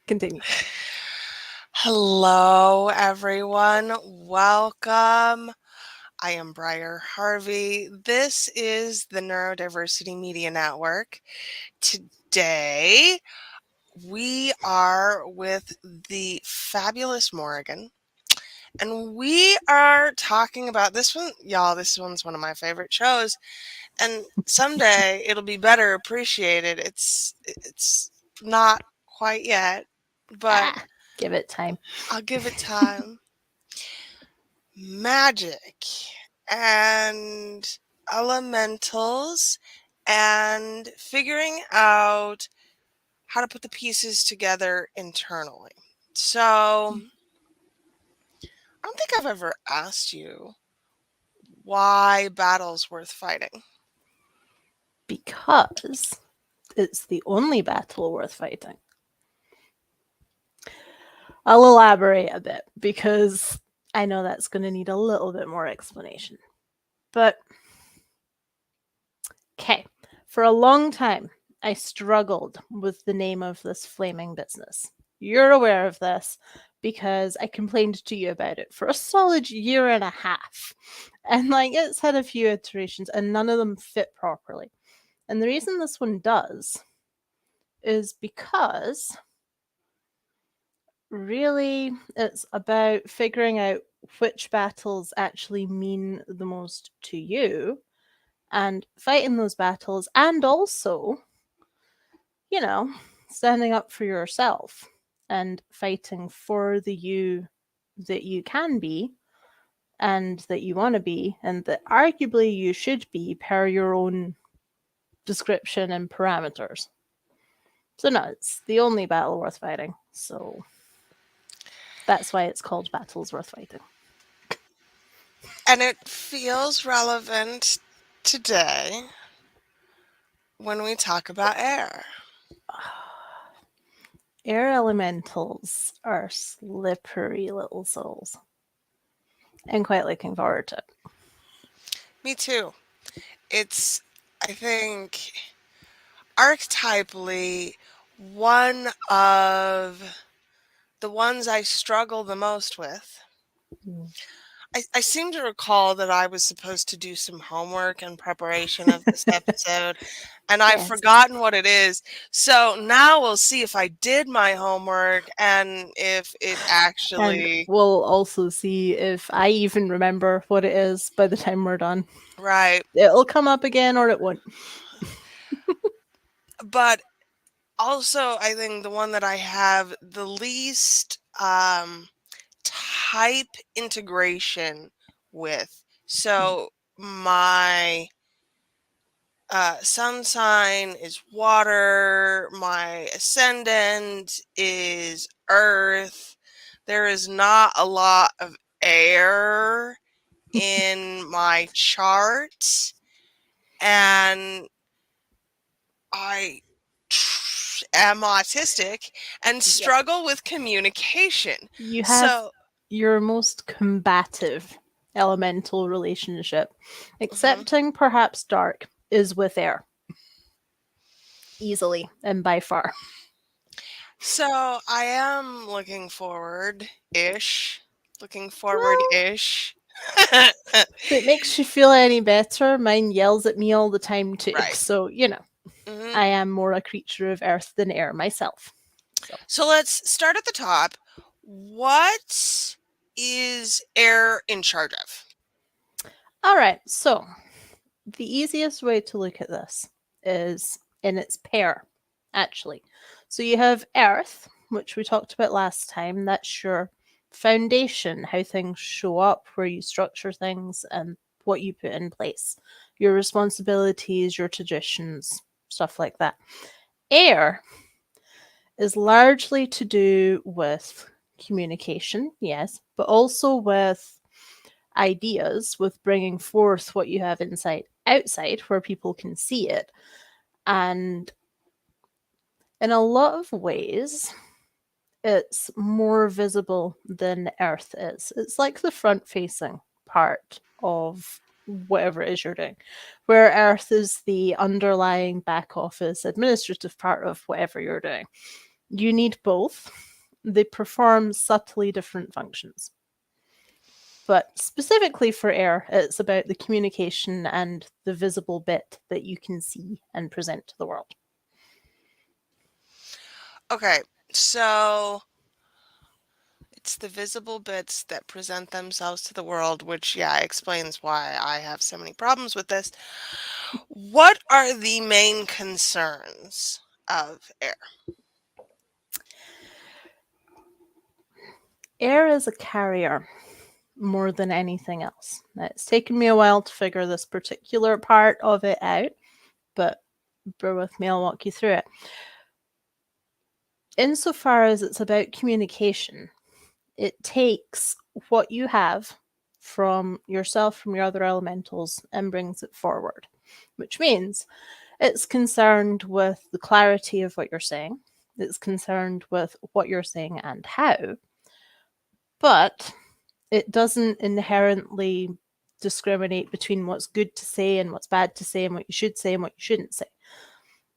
Continue. Hello, everyone. Welcome. I am Briar Harvey. This is the Neurodiversity Media Network. Today, we are with the fabulous Morrigan, and we are talking about this one. Y'all, this one's one of my favorite shows, and someday it'll be better appreciated. It's not quite yet, but Give it time. I'll give it time. Magic and elementals and figuring out how to put the pieces together internally. So, I don't think I've ever asked you why battle's worth fighting. Because it's the only battle worth fighting. I'll elaborate a bit because I know that's going to need a little bit more explanation. But, okay, for a long time, I struggled with the name of this flaming business. You're aware of this because I complained to you about it for a solid year and a half. And it's had a few iterations and none of them fit properly. And the reason this one does is because really it's about figuring out which battles actually mean the most to you and fighting those battles, and also, you know, standing up for yourself and fighting for the you that you can be and that you want to be and that arguably you should be per your own description and parameters. So no, it's the only battle worth fighting. So that's why it's called Battles Worth Fighting. And it feels relevant today when we talk about air. Air elementals are slippery little souls. And quite looking forward to it. Me too. It's, I think, archetypally one of the ones I struggle the most with. Mm. I seem to recall that I was supposed to do some homework in preparation of this episode, and I've Yes. forgotten what it is. So now we'll see if I did my homework and if it And actually. we'll also see if I even remember what it is by the time we're done. Right. It'll come up again or it won't. But also, I think the one that I have the least type integration with. So my sun sign is water. My ascendant is earth. There is not a lot of air in my chart. And I am autistic and Yep. struggle with communication. You have So, your most combative elemental relationship, mhm. excepting perhaps dark, is with air. Easily and by far. So I am looking forward ish. Looking forward Well, ish. if it makes you feel any better, mine yells at me all the time too. Right. So, Hmm. I am more a creature of earth than air myself. So, So let's start at the top. What is air in charge of? all right. So, the easiest way to look at this is in its pair, actually. So, you have earth, which we talked about last time. That's your foundation, how things show up, where you structure things, and what you put in place. Your responsibilities, your traditions, stuff like that. Air is largely to do with communication, yes, but also with ideas, with bringing forth what you have inside outside where people can see it. And in a lot of ways, it's more visible than Earth is. It's like the front facing part of whatever it is you're doing, where Earth is the underlying back office administrative part of whatever you're doing. You need both. They perform subtly different functions. But specifically for air, it's about the communication and the visible bit that you can see and present to the world. Okay, so it's the visible bits that present themselves to the world, which, yeah, explains why I have so many problems with this. What are the main concerns of air? Air is a carrier more than anything else. Now, it's taken me a while to figure this particular part of it out, but bear with me, I'll walk you through it. Insofar as it's about communication, it takes what you have from yourself, from your other elementals, and brings it forward, which means it's concerned with the clarity of what you're saying, it's concerned with what you're saying and how, but it doesn't inherently discriminate between what's good to say and what's bad to say and what you should say and what you shouldn't say.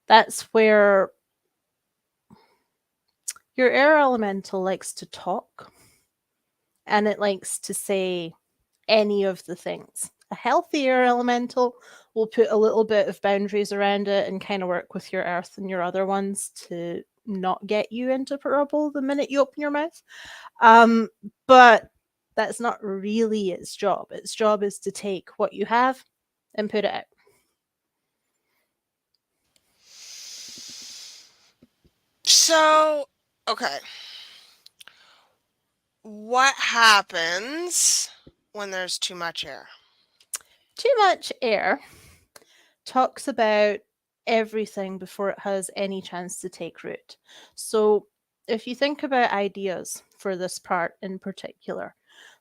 That's where your air elemental likes to talk and it likes to say any of the things. A healthy air elemental will put a little bit of boundaries around it and kind of work with your earth and your other ones to not get you into trouble the minute you open your mouth. But that's not really its job. Its job is to take what you have and put it out. So, okay. What happens when there's too much air? Too much air talks about everything before it has any chance to take root. So, if you think about ideas for this part in particular,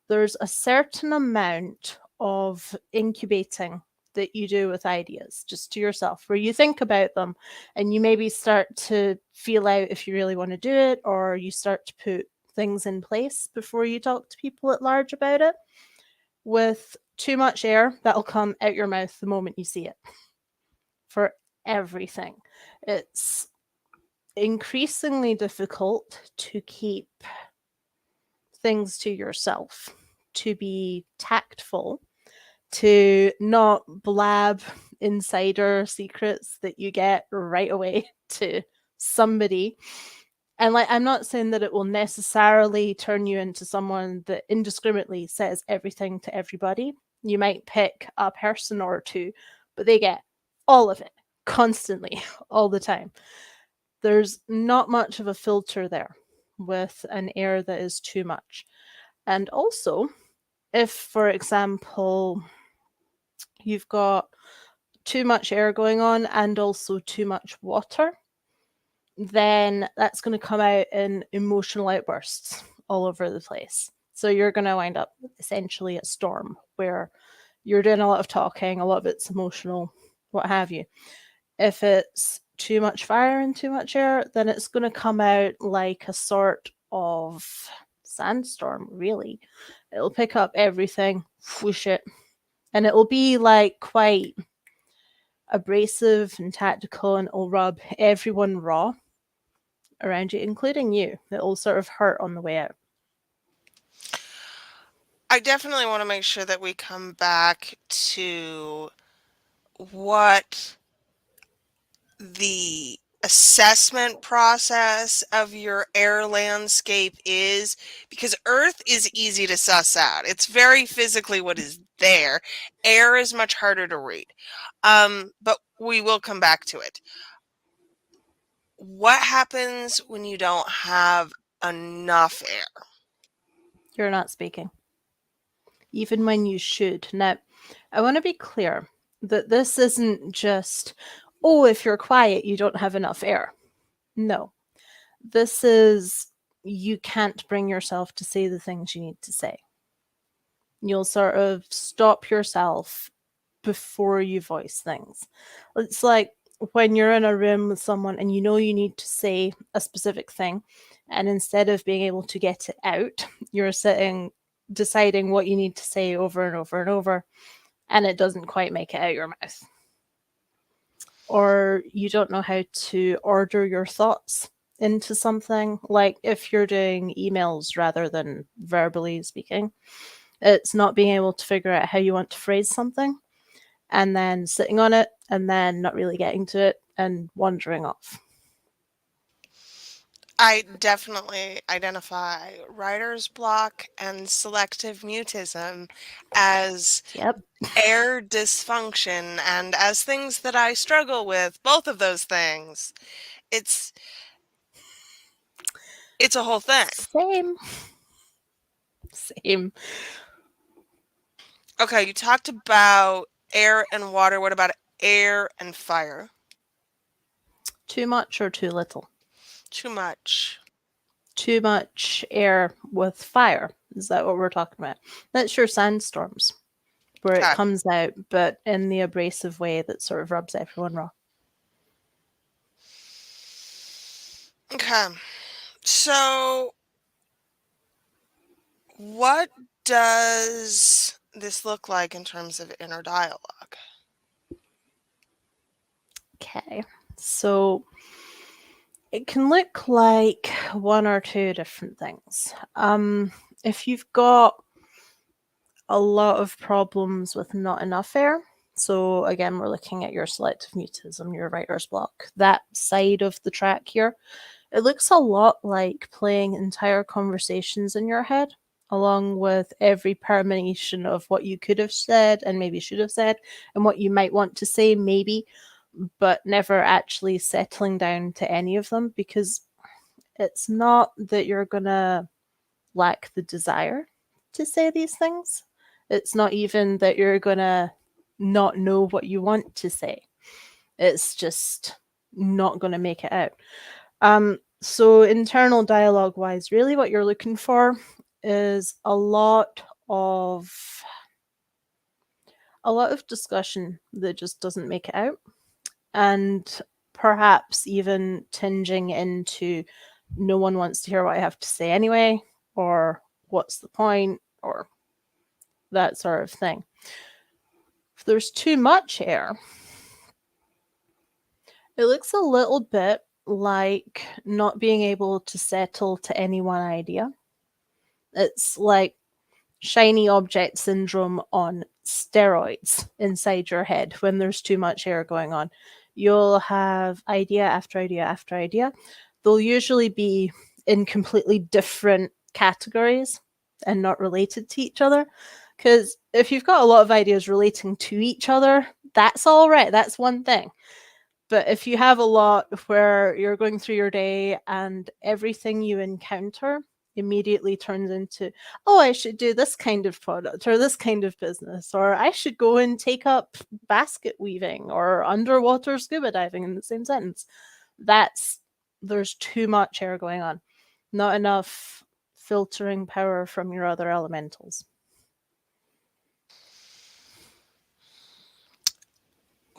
there's a certain amount of incubating that you do with ideas just to yourself, where you think about them and you maybe start to feel out if you really want to do it, or you start to put things in place before you talk to people at large about it. With too much air, that'll come out your mouth the moment you see it for everything. It's increasingly difficult to keep things to yourself, to be tactful, to not blab insider secrets that you get right away to somebody. And like, I'm not saying that it will necessarily turn you into someone that indiscriminately says everything to everybody. You might pick a person or two, but they get all of it constantly, all the time. There's not much of a filter there with an air that is too much. And also, if, for example, you've got too much air going on and also too much water, then that's going to come out in emotional outbursts all over the place. So you're going to wind up essentially a storm where you're doing a lot of talking, a lot of it's emotional, what have you. If it's too much fire and too much air, then it's going to come out like a sort of sandstorm, really. It'll pick up everything, whoosh it, and it'll be like quite abrasive and tactical, and it'll rub everyone raw around you, including you. It'll sort of hurt on the way out. I definitely want to make sure that we come back to what the assessment process of your air landscape is, because earth is easy to suss out. It's very physically what is there. Air is much harder to read. But we will come back to it. What happens when you don't have enough air? You're not speaking, even when you should. Now, I want to be clear that this isn't just, oh, if you're quiet, you don't have enough air. No, this is you can't bring yourself to say the things you need to say. You'll sort of stop yourself before you voice things. It's like when you're in a room with someone and you know you need to say a specific thing, and instead of being able to get it out, you're sitting deciding what you need to say over and over and over, and it doesn't quite make it out your mouth. Or you don't know how to order your thoughts into something. Like if you're doing emails rather than verbally speaking, it's not being able to figure out how you want to phrase something and then sitting on it and then not really getting to it and wandering off. I definitely identify writer's block and selective mutism as Yep. air dysfunction and as things that I struggle with, both of those things. It's it's a whole thing. Same. Same. Okay, you talked about air and water. What about air and fire? Too much or too little? Too much. Too much air with fire. Is that what we're talking about? That's your sandstorms, where it Okay. comes out, but in the abrasive way that sort of rubs everyone raw. Okay. So, what does this look like in terms of inner dialogue? Okay. So it can look like one or two different things. If you've got a lot of problems with not enough air, so again, we're looking at your selective mutism, your writer's block, that side of the track here, it looks a lot like playing entire conversations in your head, along with every permutation of what you could have said and maybe should have said, and what you might want to say, maybe, but never actually settling down to any of them because it's not that you're gonna lack the desire to say these things. It's not even that you're gonna not know what you want to say. It's just not gonna make it out. So internal dialogue wise, really what you're looking for is of a lot of discussion that just doesn't make it out, and perhaps even tinging into no one wants to hear what I have to say anyway, or what's the point, or that sort of thing. If there's too much air, it looks a little bit like not being able to settle to any one idea. It's like shiny object syndrome on steroids inside your head when there's too much air going on. You'll have idea after idea after idea. They'll usually be in completely different categories and not related to each other. Because if you've got a lot of ideas relating to each other, that's all right. That's one thing. But if you have a lot where you're going through your day and everything you encounter immediately turns into, oh, I should do this kind of product or this kind of business, or I should go and take up basket weaving or underwater scuba diving in the same sentence. That's there's too much air going on, not enough filtering power from your other elementals.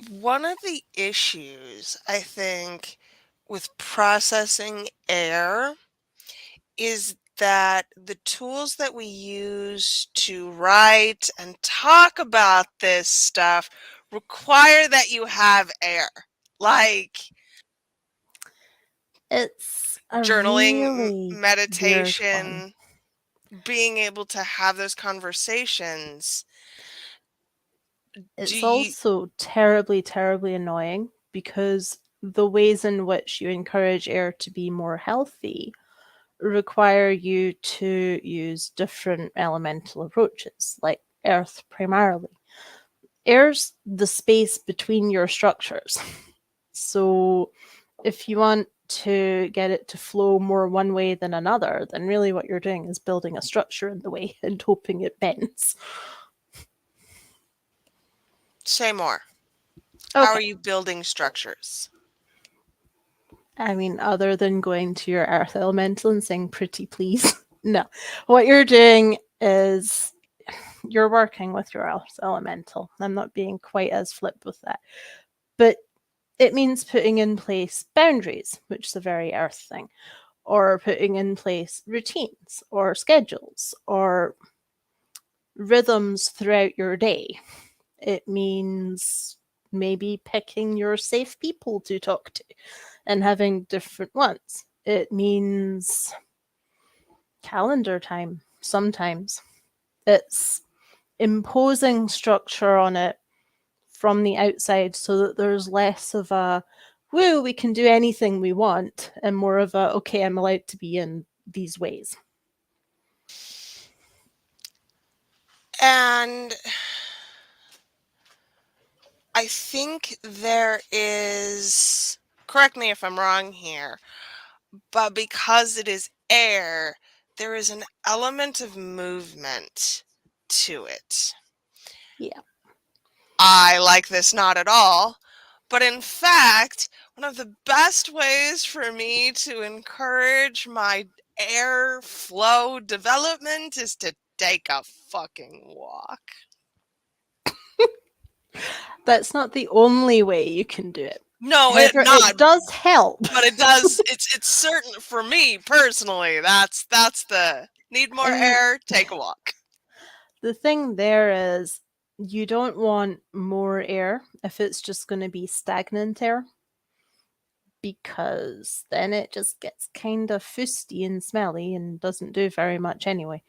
One of the issues, I think, with processing air is that the tools that we use to write and talk about this stuff require that you have air. Like It's a journaling, really weird one. meditation, being able to have those conversations. Do It's you also terribly, terribly annoying because the ways in which you encourage air to be more healthy require you to use different elemental approaches, like earth primarily. Air's the space between your structures. So if you want to get it to flow more one way than another, then really what you're doing is building a structure in the way and hoping it bends. say more? How are Okay. you building structures? I mean, other than going to your earth elemental and saying pretty please. No. What you're doing is you're working with your earth elemental. I'm not being quite as flipped with that. But it means putting in place boundaries, which is a very earth thing, or putting in place routines or schedules or rhythms throughout your day. It means maybe picking your safe people to talk to and having different ones. It means calendar time sometimes. It's imposing structure on it from the outside so that there's less of a, woo, we can do anything we want, and more of a, okay, I'm allowed to be in these ways. And I think there is, correct me if I'm wrong here, but because it is air, there is an element of movement to it. Yeah. I like this not at all, but in fact, one of the best ways for me to encourage my airflow development is to take a fucking walk. That's not the only way you can do it. No, it However, not, it does help. but it does. It's certain for me personally. That's the need more And air. Take a walk. the thing there is, you don't want more air if it's just going to be stagnant air, because then it just gets kind of fusty and smelly and doesn't do very much anyway.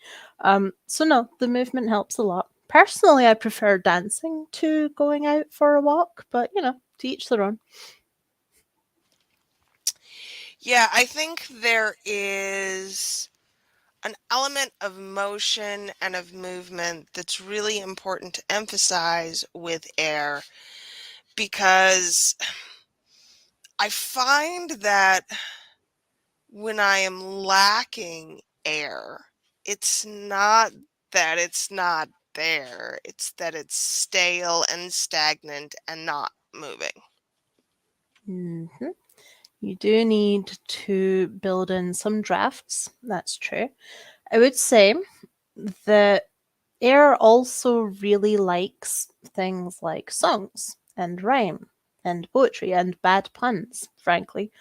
So no, the movement helps a lot. Personally, I prefer dancing to going out for a walk, but to each their own. Yeah, I think there is an element of motion and of movement that's really important to emphasize with air because I find that when I am lacking air, it's not that it's not there, it's that it's stale and stagnant and not moving. hmm You do need to build in some drafts. That's true. I would say that air also really likes things like songs and rhyme and poetry and bad puns, frankly.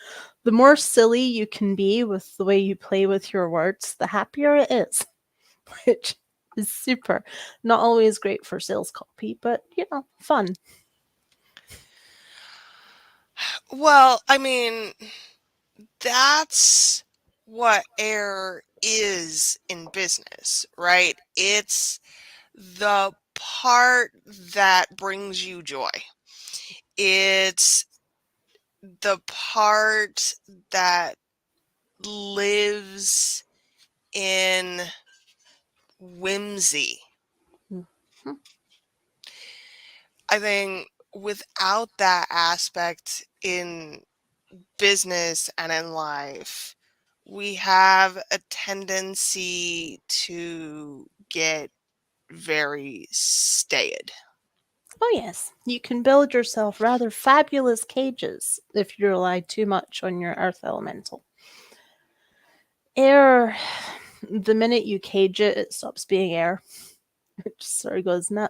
The more silly you can be with the way you play with your words, the happier it is, which is super. Not always great for sales copy, but fun. Well, I mean, that's what air is in business, right? It's the part that brings you joy. It's the part that lives in whimsy. Mhm. I think without that aspect in business and in life, we have a tendency to get very staid. Oh, yes. You can build yourself rather fabulous cages if you rely too much on your earth elemental. Air, the minute you cage it, it stops being air. It just sort of goes, nah,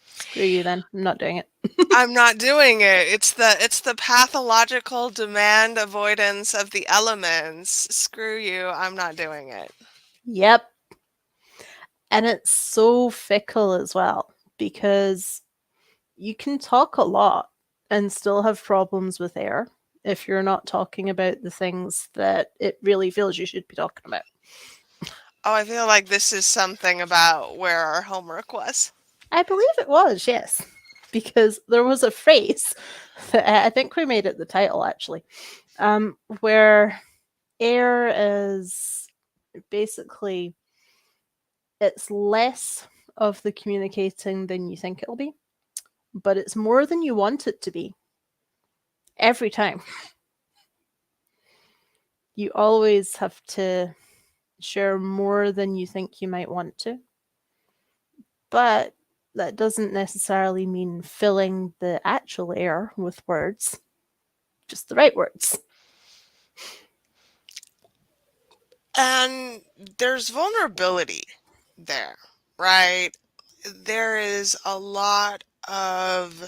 screw you then. I'm not doing it. I'm not doing it. It's the pathological demand avoidance of the elements. Screw you. I'm not doing it. Yep. And it's so fickle as well because you can talk a lot and still have problems with air if you're not talking about the things that it really feels you should be talking about. Oh, I feel like this is something about where our homework was. I believe it was, yes, because there was a phrase that I think we made it the title actually, where air is basically, it's less of the communicating than you think it'll be, but it's more than you want it to be every time. You always have to share more than you think you might want to, but that doesn't necessarily mean filling the actual air with words, just the right words. And there's vulnerability there, right? There is a lot of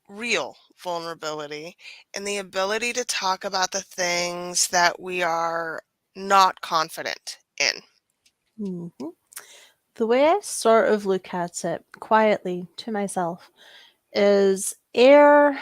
real vulnerability in the ability to talk about the things that we are not confident in. Mhm. The way I sort of look at it quietly to myself is air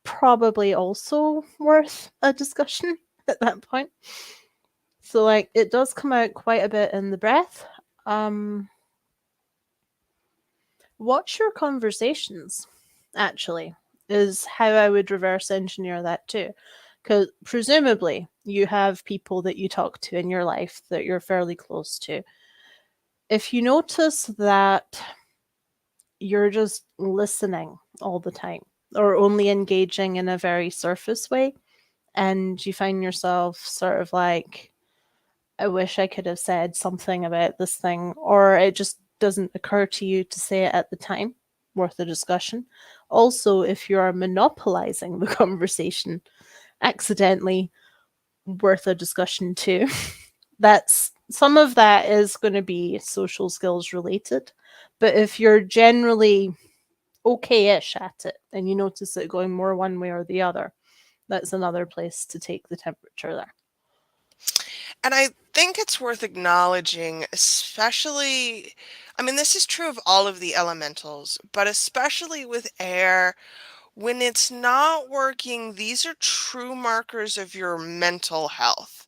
probably also worth a discussion at that point. So like it does come out quite a bit in the breath. Um watch your conversations actually is how I would reverse engineer that too. Because presumably you have people that you talk to in your life that you're fairly close to. If you notice that you're just listening all the time or only engaging in a very surface way, and you find yourself sort of like, I wish I could have said something about this thing, or it just doesn't occur to you to say it at the time, worth a discussion. Also, if you are monopolizing the conversation accidentally, worth a discussion too. That's some of that is going to be social skills related. But if you're generally okay-ish at it and you notice it going more one way or the other, that's another place to take the temperature there. And I think it's worth acknowledging, especially, I mean, this is true of all of the elementals, but especially with air, when it's not working, these are true markers of your mental health.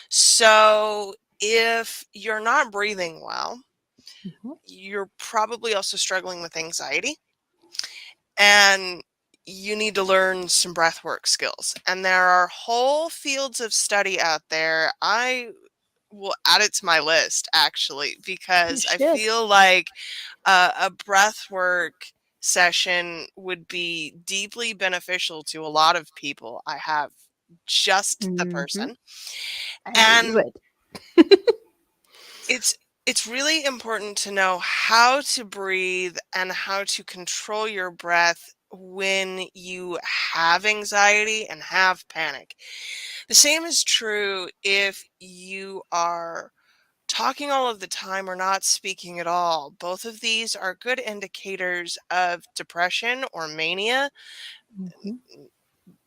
So if you're not breathing well, Mhm. you're probably also struggling with anxiety, and you need to learn some breath work skills. And there are whole fields of study out there. I will add it to my list actually, You because I should. feel like a breath work session would be deeply beneficial to a lot of people. I have just the Mm-hmm. person. I knew you And would. it's it's really important to know how to breathe and how to control your breath when you have anxiety and have panic. The same is true if you are talking all of the time or not speaking at all. Both of these are good indicators of depression or mania, Mhm.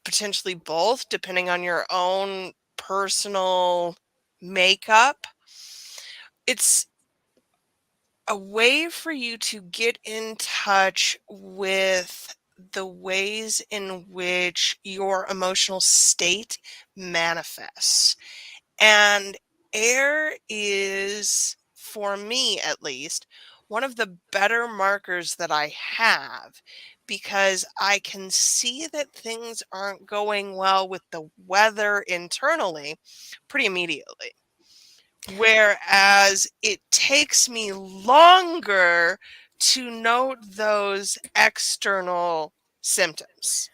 potentially both, depending on your own personal makeup. It's a way for you to get in touch with the ways in which your emotional state manifests. And air is, for me at least, one of the better markers that I have, because I can see that things aren't going well with the weather internally pretty immediately. Whereas it takes me longer to note those external symptoms.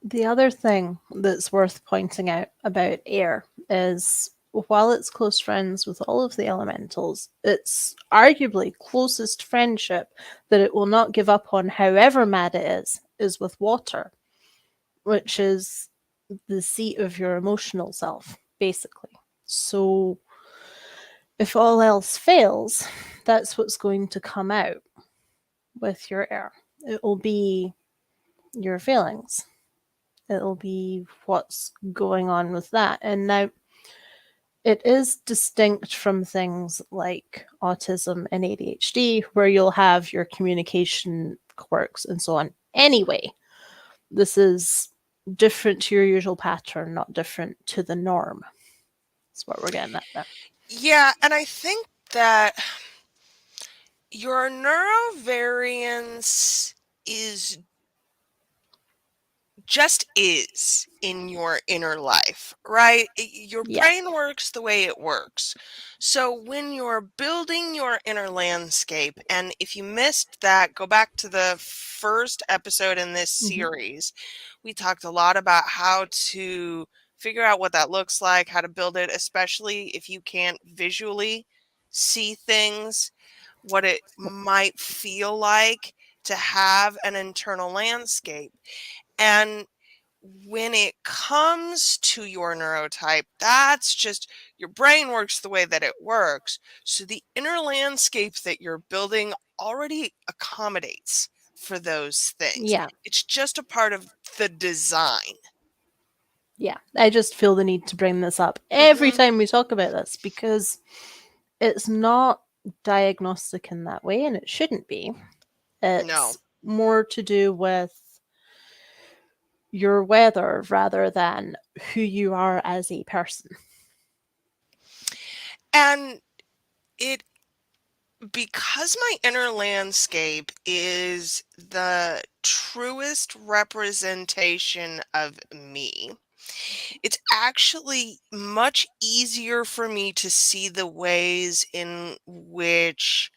The other thing that's worth pointing out about air is while it's close friends with all of the elementals, its arguably closest friendship that it will not give up on, however mad it is with water, which is the seat of your emotional self, basically. So if all else fails, that's what's going to come out with your air. It will be your feelings. It'll be what's going on with that. And now it is distinct from things like autism and ADHD, where you'll have your communication quirks and so on. Anyway, this is different to your usual pattern, not different to the norm. That's what we're getting at there. Yeah, and I think that your neurovariance is just is in your inner life, right? Your Yeah. brain works the way it works. So when you're building your inner landscape, and if you missed that, go back to the first episode in this Mm-hmm. series. We talked a lot about how to figure out what that looks like, how to build it, especially if you can't visually see things, what it might feel like to have an internal landscape. And when it comes to your neurotype, that's just your brain works the way that it works. So the inner landscape that you're building already accommodates for those things. Yeah. It's just a part of the design. Yeah. I just feel the need to bring this up every Hmm. time we talk about this because it's not diagnostic in that way and it shouldn't be. No. It's more to do with your weather rather than who you are as a person. And it because my inner landscape is the truest representation of me, it's actually much easier for me to see the ways in which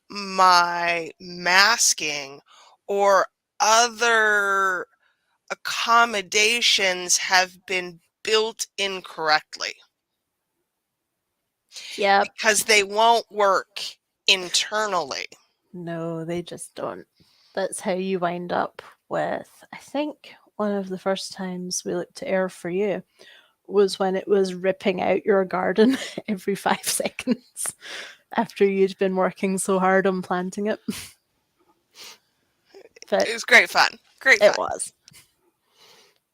my masking or other accommodations have been built incorrectly Yep. because they won't work internally. No, they just don't. That's how you wind up with, I think, one of the first times we looked at air for you was when it was ripping out your garden every 5 seconds after you'd been working so hard on planting it. But It was great fun. Great it fun. was.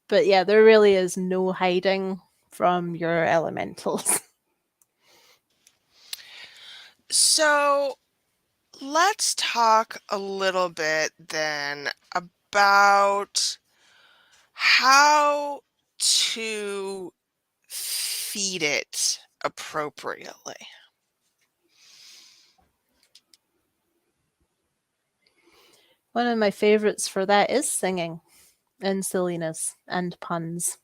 But yeah, there really is no hiding from your elementals. So let's talk a little bit then about how to feed it appropriately. One of my favorites for that is singing and silliness and puns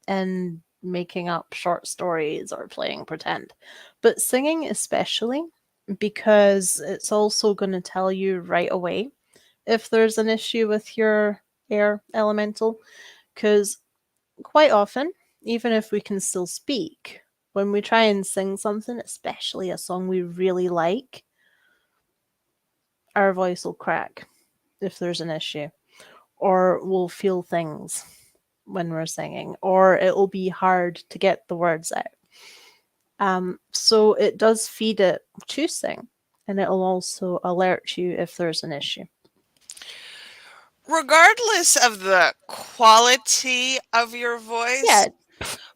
and making up short stories or playing pretend. But singing, especially, because it's also going to tell you right away if there's an issue with your air elemental. Because quite often, even if we can still speak, when we try and sing something, especially a song we really like, our voice will crack if there's an issue, or we'll feel things when we're singing, or it'll be hard to get the words out. So it does feed it to sing, and it'll also alert you if there's an issue. Regardless of the quality of your voice, Yeah.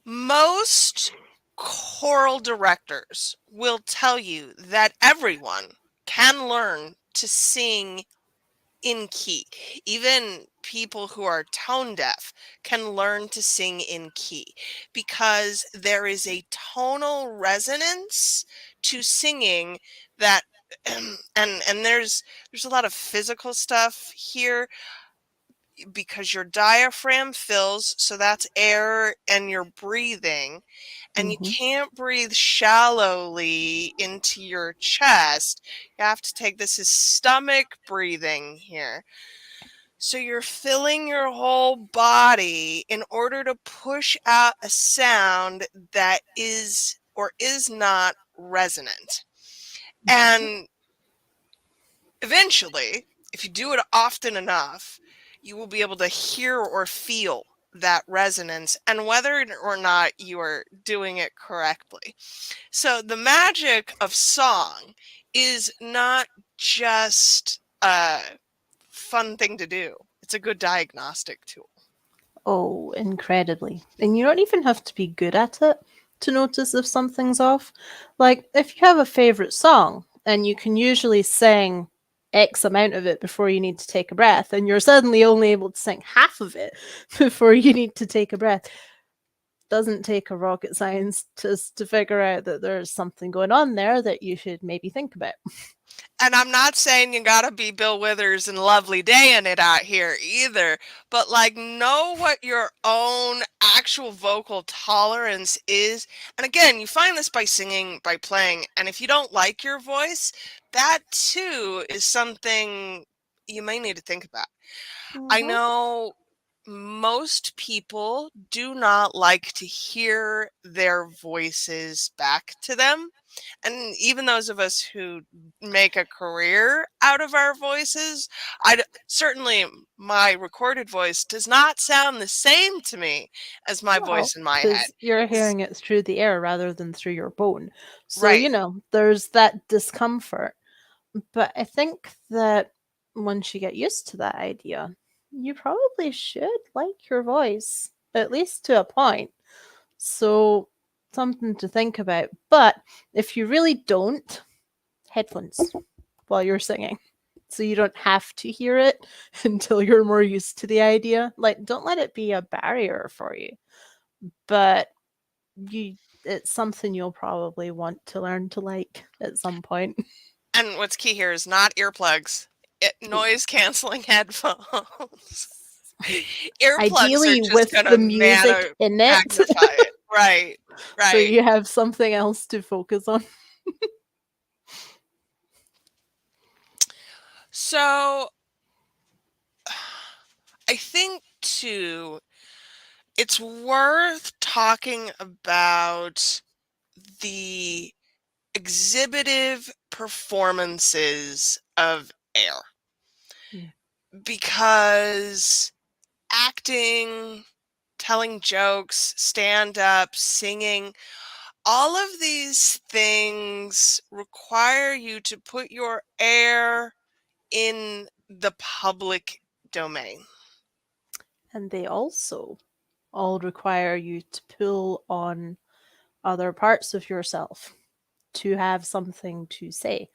most choral directors will tell you that everyone can learn to sing in key. Even people who are tone deaf can learn to sing in key because there is a tonal resonance to singing that and there's a lot of physical stuff here because your diaphragm fills, so that's air and you're breathing, and you Mm-hmm. can't breathe shallowly into your chest. You have to take this as stomach breathing here. So you're filling your whole body in order to push out a sound that is or is not resonant. And eventually, if you do it often enough, you will be able to hear or feel that resonance and whether or not you are doing it correctly. So the magic of song is not just a fun thing to do. It's a good diagnostic tool. Oh, incredibly. And you don't even have to be good at it to notice if something's off. Like, if you have a favorite song and you can usually sing X amount of it before you need to take a breath, and you're suddenly only able to sing half of it before you need to take a breath, doesn't take a rocket scientist to figure out that there's something going on there that you should maybe think about. And I'm not saying you gotta be Bill Withers and Lovely Day in it out here either, but like know what your own actual vocal tolerance is. And again, you find this by singing, by playing. And if you don't like your voice, that too is something you may need to think about. I Mm-hmm. know most people do not like to hear their voices back to them. And even those of us who make a career out of our voices, certainly my recorded voice does not sound the same to me as my Well, voice in my head. because you're 'Cause- hearing it through the air rather than through your bone. So, Right. there's that discomfort. But I think that once you get used to that idea, you probably should like your voice, at least to a point. So, something to think about. But if you really don't, headphones while you're singing. so you don't have to hear it until you're more used to the idea. Like, don't let it be a barrier for you, but you it's something you'll probably want to learn to like at some point. And what's key here is not earplugs. Noise canceling headphones. Earplugs are Ideally just with gonna the music in it. magnify it. Right. So Right. you have something else to focus on. So I think too, it's worth talking about the exhibitive performances of air Mm. because acting, telling jokes, stand up, singing, all of these things require you to put your air in the public domain. And they also all require you to pull on other parts of yourself to have something to say.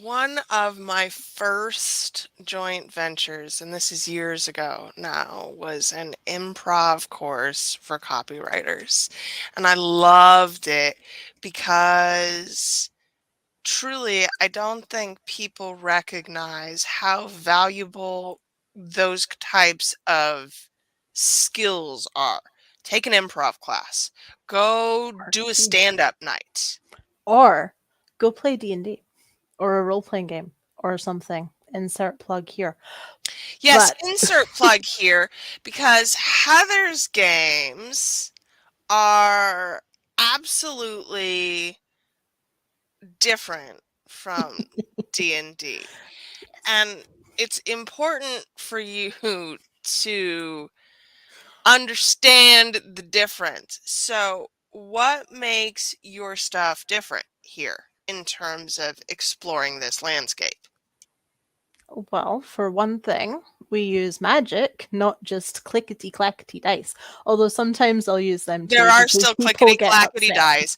One of my first joint ventures, and this is years ago now, was an improv course for copywriters. And I loved it because truly, I don't think people recognize how valuable those types of skills are. Take an improv class, go do a stand up night. Or go play D&D or a role-playing game or something. Insert plug here. Yes, But insert plug here because Heather's games are absolutely different from D&D. And it's important for you to understand the difference. So, what makes your stuff different here in terms of exploring this landscape? well, for one thing, we use magic, not just clickety clackety dice. Although sometimes I'll use them There too are because still people clickety get clackety upset. dice.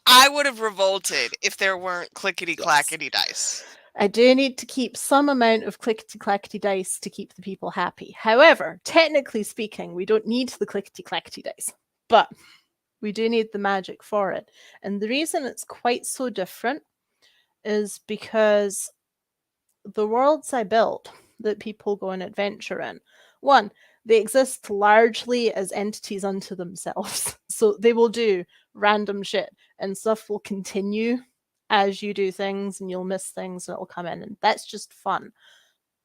I would have revolted if there weren't clickety Yes. clackety dice. I do need to keep some amount of clickety clackety dice to keep the people happy. However, technically speaking, we don't need the clickety clackety dice, but we do need the magic for it. And the reason it's quite so different is because the worlds I build that people go and adventure in, one, they exist largely as entities unto themselves. So they will do random shit and stuff will continue as you do things and you'll miss things and it'll come in. And that's just fun.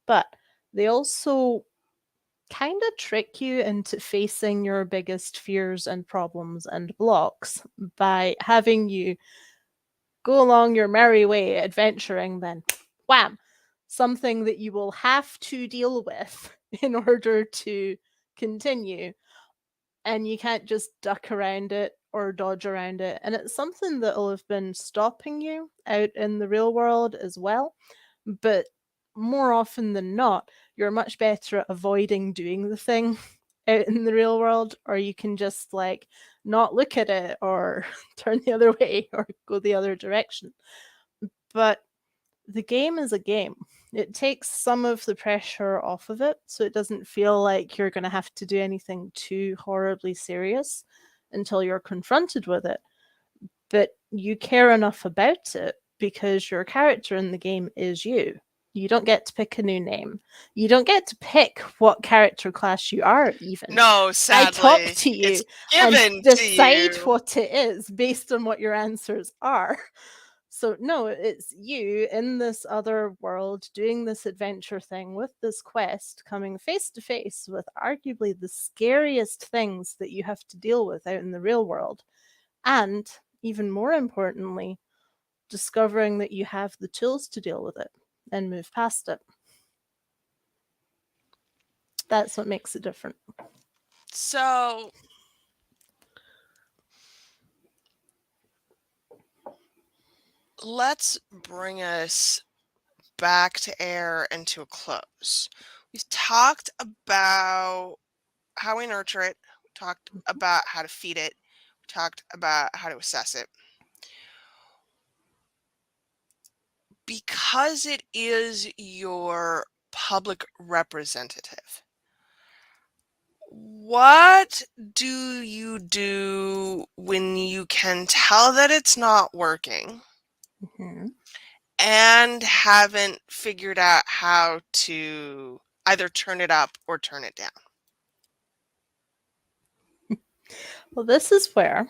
But they also kind of trick you into facing your biggest fears and problems and blocks by having you go along your merry way adventuring, then wham, something that you will have to deal with in order to continue. And you can't just duck around it or dodge around it. And it's something that'll have been stopping you out in the real world as well. But more often than not, you're much better at avoiding doing the thing out in the real world, or you can just like not look at it or turn the other way or go the other direction. But the game is a game. It takes some of the pressure off of it, so it doesn't feel like you're going to have to do anything too horribly serious until you're confronted with it. But you care enough about it because your character in the game is you. You don't get to pick a new name. You don't get to pick what character class you are, even. No, I talk sadly, to it's you and given to decide you. what it is based on what your answers are. So, no, it's you in this other world doing this adventure thing with this quest, coming face to face with arguably the scariest things that you have to deal with out in the real world. And even more importantly, discovering that you have the tools to deal with it and move past it. That's what makes it different. So, let's bring us back to air and to a close. We've talked about how we nurture it, we talked about how to feed it, we talked about how to assess it. because it is your public representative, what do you do when you can tell that it's not working Mhm. and haven't figured out how to either turn it up or turn it down? Well, this is where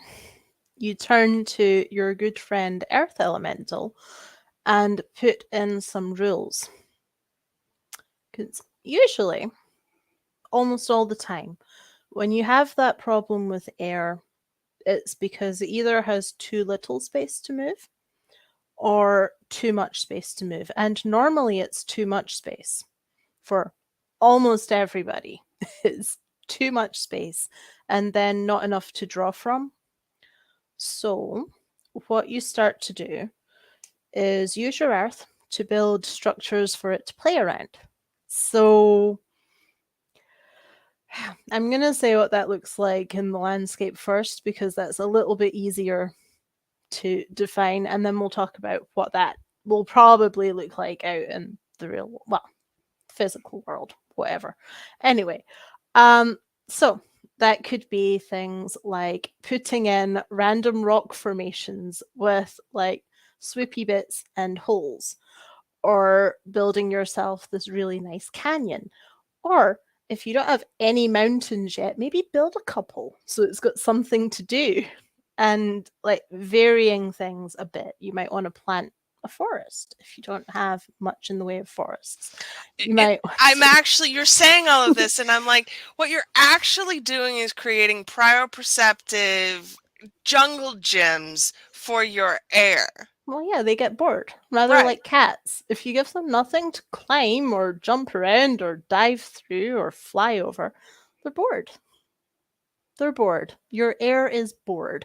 you turn to your good friend Earth Elemental and put in some rules. Because usually, almost all the time, when you have that problem with air, it's because it either has too little space to move or too much space to move. And normally it's too much space for almost everybody. It's too much space and then not enough to draw from. So, what you start to do is use your earth to build structures for it to play around. So, I'm going to say what that looks like in the landscape first because that's a little bit easier to define, and then we'll talk about what that will probably look like out in the real, well, physical world, whatever. Anyway, um, so that could be things like putting in random rock formations with like swoopy bits and holes, or building yourself this really nice canyon, or if you don't have any mountains yet, maybe build a couple so it's got something to do. And like varying things a bit, you might want to plant a forest if you don't have much in the way of forests. You It, might want I'm to. actually, you're saying all of this, and I'm like, what you're actually doing is creating cryoperceptive jungle gyms for your air. Well, yeah, they get bored. Rather Right. like cats. If you give them nothing to climb or jump around or dive through or fly over, they're bored. They're bored. Your air is bored.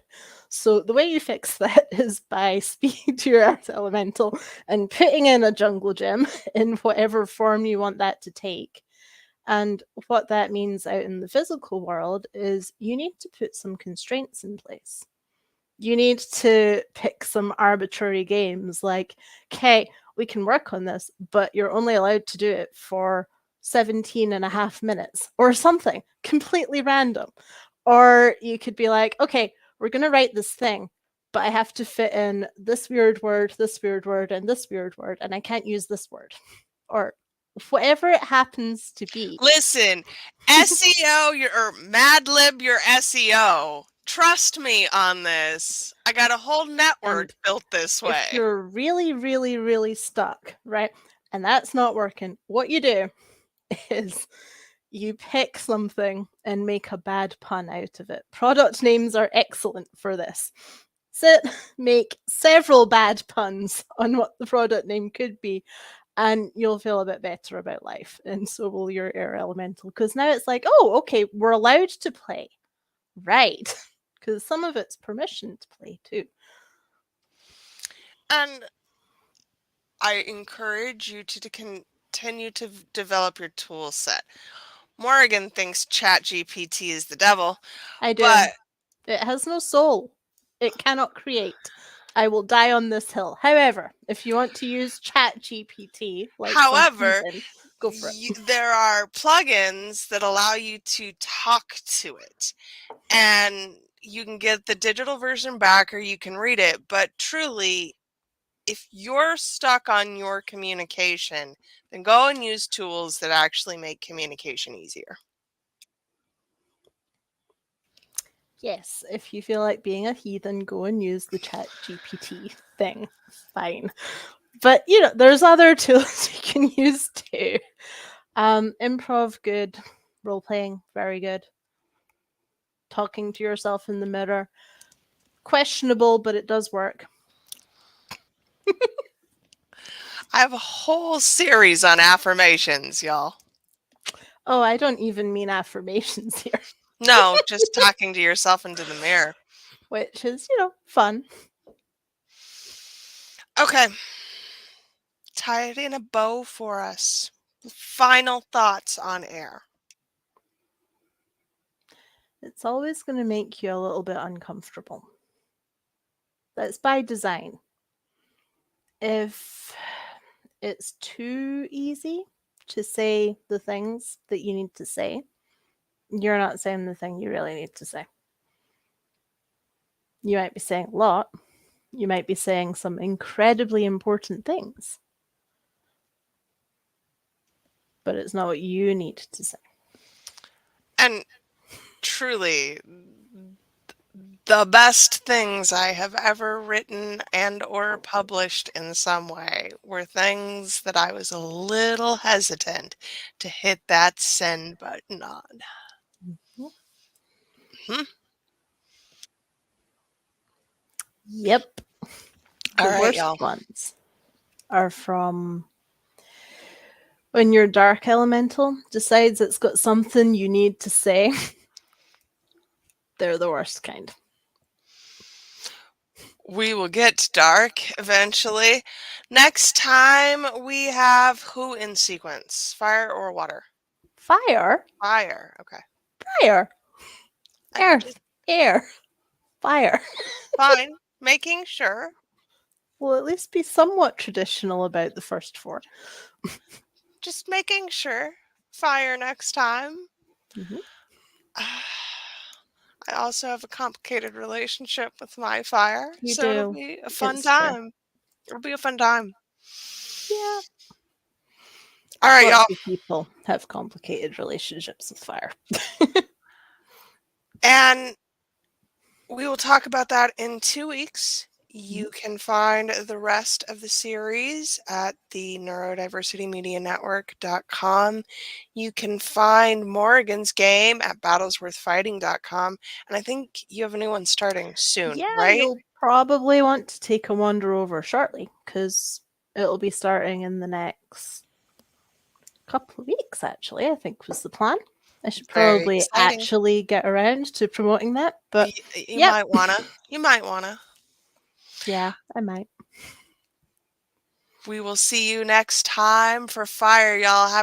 So the way you fix that is by speaking to your earth elemental and putting in a jungle gym in whatever form you want that to take. And what that means out in the physical world is you need to put some constraints in place. You need to pick some arbitrary games like, okay, we can work on this, but you're only allowed to do it for 17 and a half minutes or something completely random. Or you could be like, okay, we're going to write this thing, but I have to fit in this weird word, and this weird word, and I can't use this word. Or whatever it happens to be. Listen, SEO, or Mad Lib your SEO. Trust me on this. I got a whole network And built this if way. you're really, really, really stuck, right, and that's not working, what you do is you pick something and make a bad pun out of it. Product names are excellent for this. Sit, make several bad puns on what the product name could be, and you'll feel a bit better about life. And so will your air elemental. Because now it's like, oh, okay, we're allowed to play. Right. Because some of it's permission to play too. And I encourage you to continue to develop your tool set. Morrigan thinks ChatGPT is the devil, I do. but It has no soul. It cannot create. I will die on this hill. However, if you want to use Chat GPT like some however, heathen, go for it. there are plugins that allow you to talk to it, and you can get the digital version back or you can read it. But truly, if you're stuck on your communication, then go and use tools that actually make communication easier. Yes, if you feel like being a heathen, go and use the Chat GPT thing. Fine. But there's other tools you can use too. Improv, good. Role playing, very good. Talking to yourself in the mirror, questionable, but it does work. I have a whole series on affirmations, y'all. Oh, I don't even mean affirmations here, No, just talking to yourself into the mirror. which is, fun. Okay, tie it in a bow for us. Final thoughts on air. It's always going to make you a little bit uncomfortable. That's by design. If it's too easy to say the things that you need to say, you're not saying the thing you really need to say. You might be saying a lot. You might be saying some incredibly important things, but it's not what you need to say. And truly, the best things I have ever written and or published in some way were things that I was a little hesitant to hit that send button on. Hmm. Yep. All The right, worst y'all. ones are from when your dark elemental decides it's got something you need to say. They're the worst kind. We will get to dark eventually. Next time we have who in sequence? Fire or water? Fire, Fire. Okay. fire, I earth, just air, fire. fine. Making sure. Will at least be somewhat traditional about the first four. Just making sure. Fire next time. Mhm. I also have a complicated relationship with my fire, You so it'll do. be a fun It's true. time. It'll be a fun time. Yeah. All right, Lots y'all. of people have complicated relationships with fire. And we will talk about that in 2 weeks. Mhm. You can find the rest of the series at the neurodiversitymedianetwork.com. You can find Morrigan's game at battlesworthfighting.com. And I think you have a new one starting soon, Yeah, right? you'll probably want to take a wander over shortly because it'll be starting in the next couple of weeks, actually, I think was the plan. I should Very probably exciting. actually get around to promoting that, but You yep, might wanna. You might wanna. yeah, I might. We will see you next time for Fire, y'all. Have